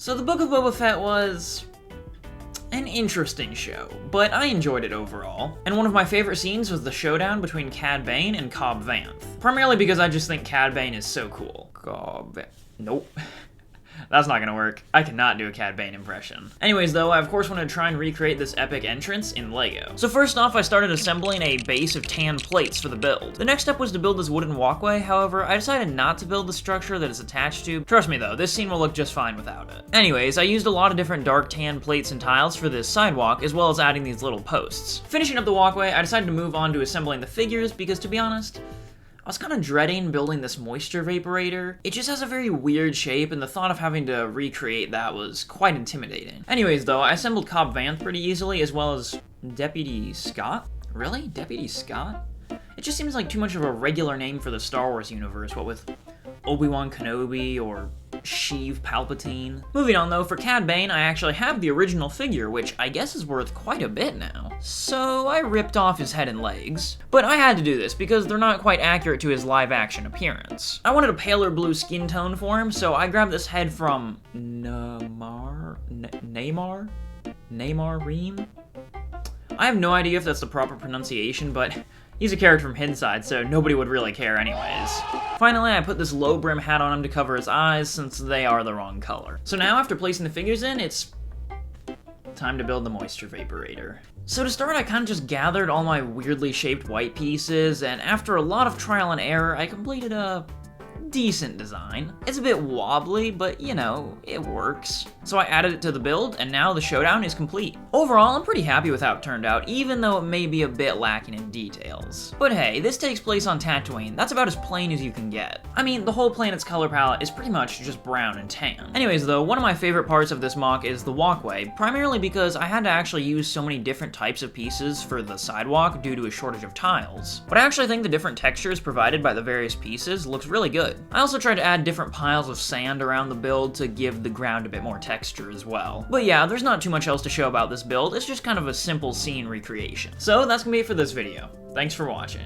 So the Book of Boba Fett was an interesting show, but I enjoyed it overall. And one of my favorite scenes was the showdown between Cad Bane and Cobb Vanth. Primarily because I just think Cad Bane is so cool. Nope. That's not gonna work. I cannot do a Cad Bane impression. Anyways though, I of course wanted to try and recreate this epic entrance in LEGO. So first off, I started assembling a base of tan plates for the build. The next step was to build this wooden walkway, however, I decided not to build the structure that it's attached to. Trust me though, this scene will look just fine without it. Anyways, I used a lot of different dark tan plates and tiles for this sidewalk, as well as adding these little posts. Finishing up the walkway, I decided to move on to assembling the figures because, to be honest, I was kind of dreading building this Moisture Vaporator. It just has a very weird shape, and the thought of having to recreate that was quite intimidating. Anyways though, I assembled Cobb Vanth pretty easily, as well as Deputy Scott? Really? Deputy Scott? It just seems like too much of a regular name for the Star Wars universe, what with Obi-Wan Kenobi or Sheev Palpatine. Moving on though, for Cad Bane, I actually have the original figure, which I guess is worth quite a bit now. So I ripped off his head and legs. But I had to do this because they're not quite accurate to his live action appearance. I wanted a paler blue skin tone for him, so I grabbed this head from Neymar Ream? I have no idea if that's the proper pronunciation, but he's a character from Hinside, so nobody would really care anyways. Finally, I put this low brim hat on him to cover his eyes since they are the wrong color. So now, after placing the figures in, it's time to build the Moisture Vaporator. So to start, I kind of just gathered all my weirdly shaped white pieces, and after a lot of trial and error, I completed a decent design. It's a bit wobbly, but you know, it works. So I added it to the build, and now the showdown is complete. Overall, I'm pretty happy with how it turned out, even though it may be a bit lacking in details. But hey, this takes place on Tatooine. That's about as plain as you can get. I mean, the whole planet's color palette is pretty much just brown and tan. Anyways though, one of my favorite parts of this MOC is the walkway, primarily because I had to actually use so many different types of pieces for the sidewalk due to a shortage of tiles. But I actually think the different textures provided by the various pieces looks really good. I also tried to add different piles of sand around the build to give the ground a bit more texture as well. But yeah, there's not too much else to show about this build, it's just kind of a simple scene recreation. So that's gonna be it for this video. Thanks for watching.